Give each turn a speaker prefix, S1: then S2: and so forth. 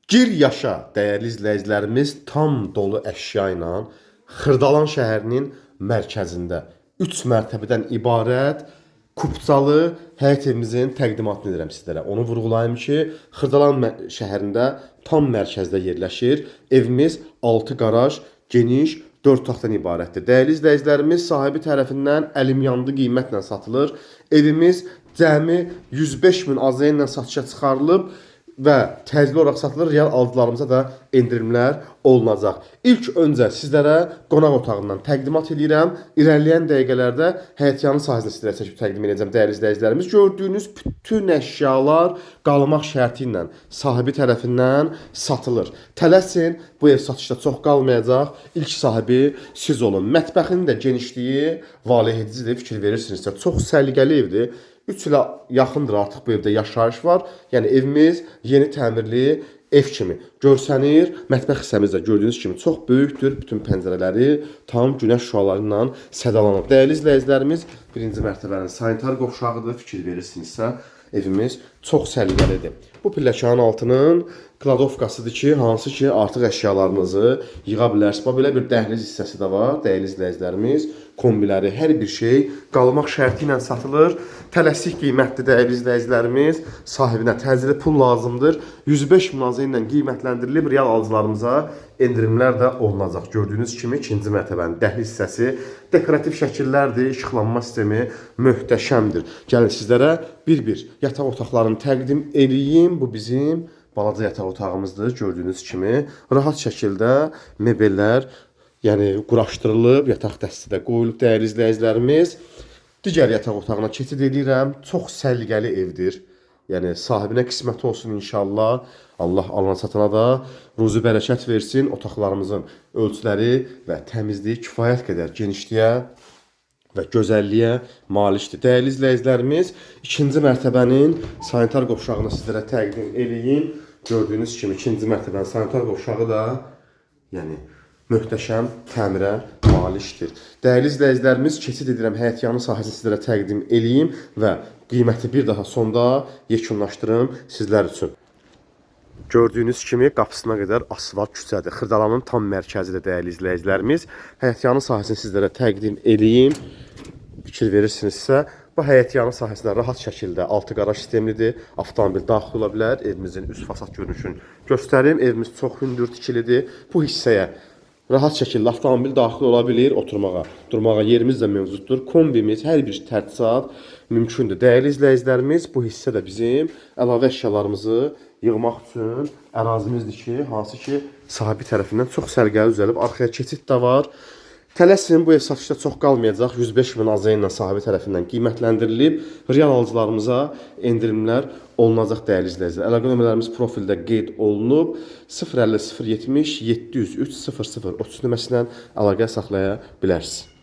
S1: Gir yaşa, dəyərli izləyicilərimiz, tam dolu əşya ilə Xırdalan şəhərinin mərkəzində 3 mərtəbədən ibarət Kupcalı həyət evimizin təqdimatını edirəm sizlərə. Onu vurğulayım ki, Xırdalan şəhərində tam mərkəzdə yerləşir. Evimiz 6 qaraj, geniş, 4 otaqdan ibarətdir. Dəyərli izləyicilərimiz, sahibi tərəfindən əlimyandı qiymətlə satılır. Evimiz cəmi 105 min AZN-lə satışa çıxarılıb və təcili olaraq satılır. Real alıcılarımıza da endirimlər olunacaq. İlk öncə sizlərə qonaq otağından təqdimat edirəm. İrəliyən dəqiqələrdə həyətyanı sahəsində sizlərə çəkib təqdim edəcəm dəyərli izləyicilərimiz. Gördüyünüz bütün əşyalar qalmaq şərti ilə sahibi tərəfindən satılır. Tələsin, bu ev satışda çox qalmayacaq. İlk sahibi siz olun. Mətbəxinin də genişliyi valeh edicidir, fikir verirsinizsə. Çox səliqəli evdir. 3 ilə yaxındır artıq bu evdə yaşayış var. Yəni evimiz yeni təmirli ev kimi görsənir. Mətbəx hissəmiz də gördüyünüz kimi çox böyükdür. Bütün pəncərələri tam günəş şüaları ilə sədalanıb. Dəyərli izləyicilərimiz, birinci mərtəbənin sanitar qovşağıdır. Fikir verirsinizsə, evimiz çox səliqəlidir. Bu pilləkanın altının kladovkasıdır ki, hansı ki artıq əşyalarınızı yığa bilərsiniz. Belə bir dəhliz hissəsi də var, dəyərli izləyicilərimiz. Kombiləri, hər bir şey qalmaq şərti ilə satılır. Tələsik qiymətli dəyərli izləyicilərimiz, sahibinə təcili pul lazımdır. 105 manat ilə qiymətləndirilib, real alıcılarımıza endirimlər də olunacaq. Gördüyünüz kimi ikinci mərtəbənin dəhliz hissəsi dekorativ şəkillərdir, işıqlanma sistemi möhtəşəmdir. Gəlin sizlərə bir-bir yataq otaqlarını təqdim edeyim. Bu bizim balaca yataq otağımızdır. Gördüyünüz kimi rahat şəkildə mebellər, yəni quraşdırılıb, yataq dəsti də qoyulub dəyərli izləyicilərimiz. Digər yataq otağına keçid edirəm. Çox səliqəli evdir. Yəni sahibinə qismət olsun inşallah. Allah alan satana da ruzi bərəkət versin. Otaqlarımızın ölçüləri və təmizliyi kifayət qədər genişliyə və gözəlliyə malikdir. Dəyərli izləyicilərimiz, ikinci mərtəbənin sanitar qovşağını sizlərə təqdim edeyim. Gördüyünüz kimi ikinci mərtəbənin sanitar qovşağı da yəni möhtəşəm təmirə malikdir. Dəyərli izləyicilərimiz, keçid edirəm həyətyanı sahəsini sizlərə təqdim edeyim və qiyməti bir daha sonda yekunlaşdırım sizlər üçün. Gördüyünüz kimi qapısına qədər asfalt küçədir. Xırdalanın tam mərkəzidir dəyərli izləyicilərimiz. Həyətyanı sahəsini sizlərə təqdim edeyim. Fikir verirsinizsə, bu həyətyanı sahəsində rahat şəkildə 6 qaraj sistemlidir. Avtomobil daxil ola bilər. Evimizin üst fasad görünüşünü göstərim. Evimiz çox hündür tikilidir. Bu hissəyə rahat şəkildə avtomobil daxil ola bilir, oturmağa, durmağa yerimiz də mövcuddur. Kombimiz, hər bir təchizat mümkündür. Dəyərli izləyicilərimiz, bu hissə də bizim əlavə əşyalarımızı yığmaq üçün ərazimizdir ki, hansı ki sahibi tərəfindən çox səliqəli düzəlib. Arxaya keçid də var. Tələsin, bu ev satışda çox qalmayacaq. 105 min AZN ilə sahibi tərəfindən qiymətləndirilib. Real alıcılarımıza endirimlər olunacaq dəyərli izləyicilər. Əlaqə nömrələrimiz profildə qeyd olunub. 050 070 703 00 30 nömrəsindən əlaqə saxlaya bilərsiniz.